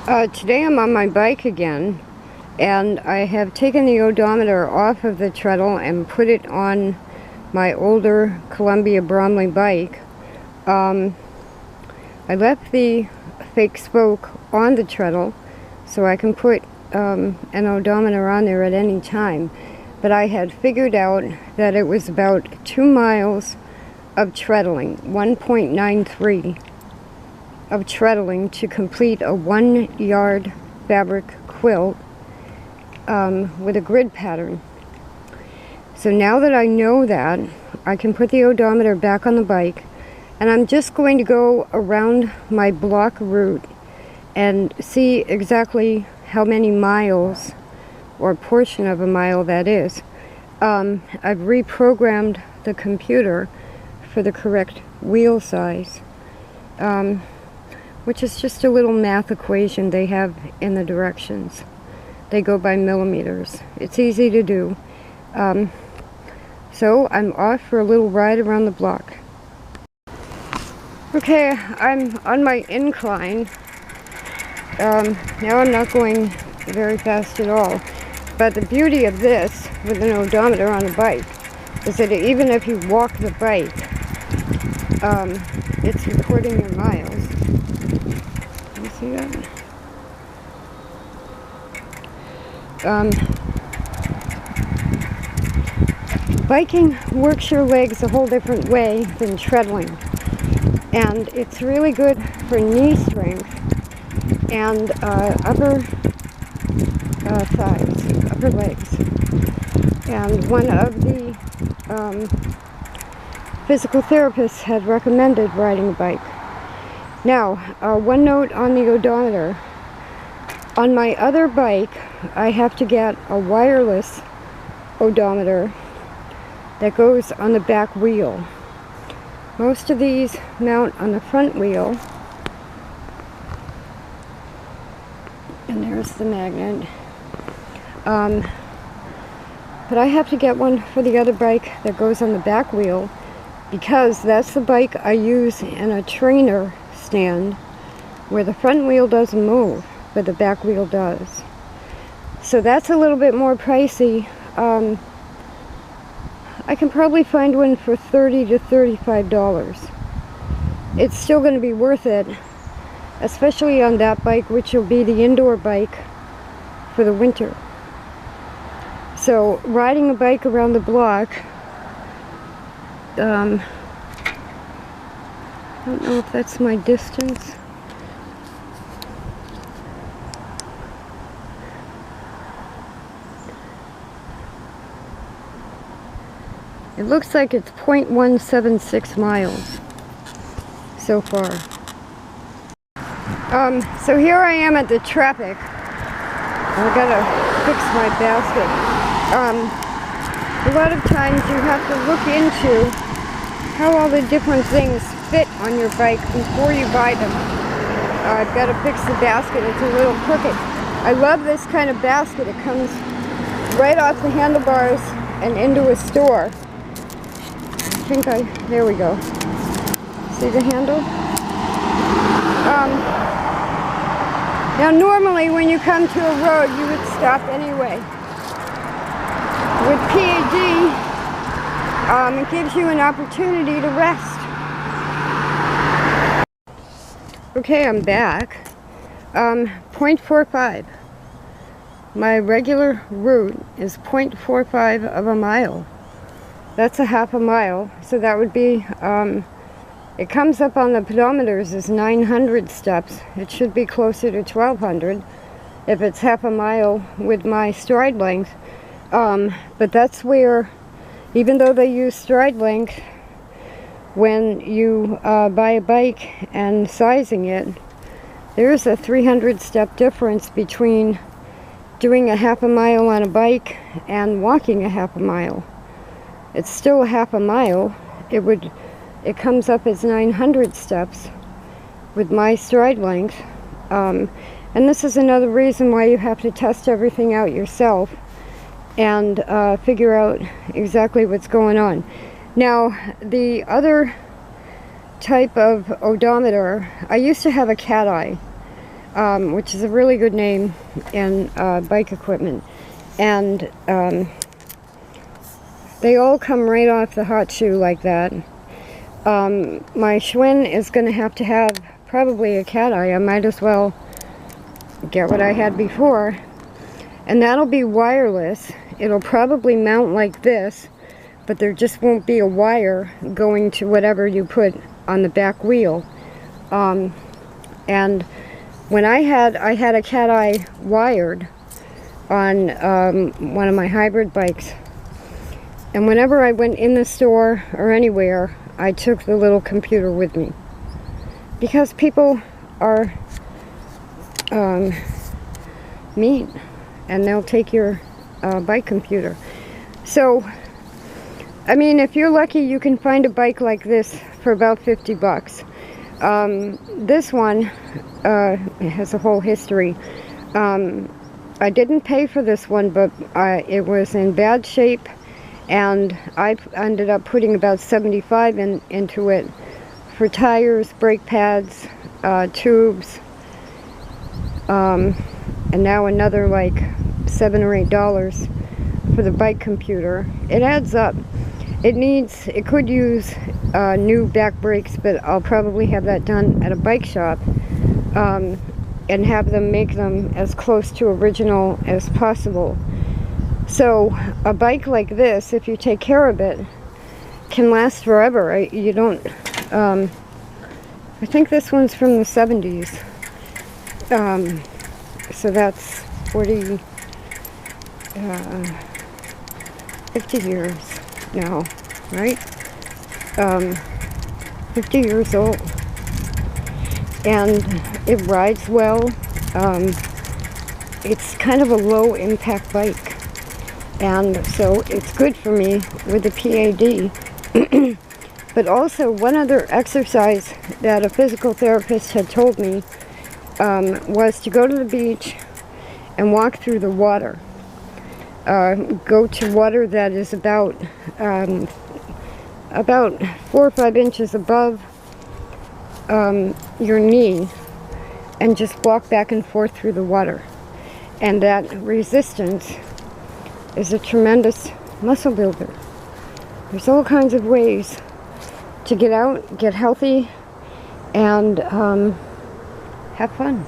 Today I'm on my bike again, and I have taken the odometer off of the treadle and put it on my older Columbia Bromley bike. I left the fake spoke on the treadle so I can put an odometer on there at any time, but I had figured out that it was about 2 miles of treadling, 1.93 of treadling to complete a 1-yard fabric quilt with a grid pattern. So now that I know that, I can put the odometer back on the bike, and I'm just going to go around my block route and see exactly how many miles, or portion of a mile that is. I've reprogrammed the computer for the correct wheel size, which is just a little math equation they have in the directions. They go by millimeters. It's easy to do. So I'm off for a little ride around the block. Okay, I'm on my incline. Now I'm not going very fast at all. But the beauty of this, with an odometer on a bike, is that even if you walk the bike, it's recording your miles. You see that? Biking works your legs a whole different way than treadling, and it's really good for knee strength and upper thighs, upper legs. And one of the physical therapists had recommended riding a bike. Now, one note on the odometer. On my other bike, I have to get a wireless odometer that goes on the back wheel. Most of these mount on the front wheel. And there's the magnet. But I have to get one for the other bike that goes on the back wheel, because that's the bike I use in a trainer stand where the front wheel doesn't move, but the back wheel does. So that's a little bit more pricey. I can probably find one for $30 to $35. It's still going to be worth it, especially on that bike, which will be the indoor bike for the winter. So riding a bike around the block, I don't know if that's my distance. It looks like it's 0.176 miles so far. So here I am at the traffic. I gotta fix my basket. A lot of times you have to look into how all the different things fit on your bike before you buy them. I've got to fix the basket. It's a little crooked. I love this kind of basket. It comes right off the handlebars and into a store. There we go. See the handle? Now normally when you come to a road you would stop anyway. With PAD, it gives you an opportunity to rest. Okay, I'm back. 0.45. My regular route is 0.45 of a mile. That's a half a mile, so that would be, it comes up on the pedometers as 900 steps. It should be closer to 1,200 if it's half a mile with my stride length. But that's where, even though they use stride length, when you buy a bike and sizing it, there's a 300 step difference between doing a half a mile on a bike and walking a half a mile. It's still a half a mile. It comes up as 900 steps with my stride length. And this is another reason why you have to test everything out yourself and figure out exactly what's going on. Now, the other type of odometer, I used to have a Cateye which is a really good name in bike equipment. And they all come right off the hot shoe like that. My Schwinn is going to have probably a Cateye. I might as well get what I had before. And that'll be wireless. It'll probably mount like this, but there just won't be a wire going to whatever you put on the back wheel. And when I had a Cateye wired on one of my hybrid bikes, and whenever I went in the store or anywhere, I took the little computer with me, because people are mean, and they'll take your bike computer. So, I mean, if you're lucky, you can find a bike like this for about 50 bucks. This one has a whole history. I didn't pay for this one, but it was in bad shape, and I ended up putting about $75 into it for tires, brake pads, tubes, and now another like $7 or $8 for the bike computer. It adds up. It could use new back brakes, but I'll probably have that done at a bike shop, and have them make them as close to original as possible. So a bike like this, if you take care of it, can last forever. I think this one's from the 70s. So that's 50 years now, right? 50 years old. And it rides well. It's kind of a low impact bike, and so it's good for me with the PAD. But also, one other exercise that a physical therapist had told me was to go to the beach and walk through the water. Go to water that is about 4 or 5 inches above your knee, and just walk back and forth through the water. And that resistance is a tremendous muscle builder. There's all kinds of ways to get out, get healthy, and have fun.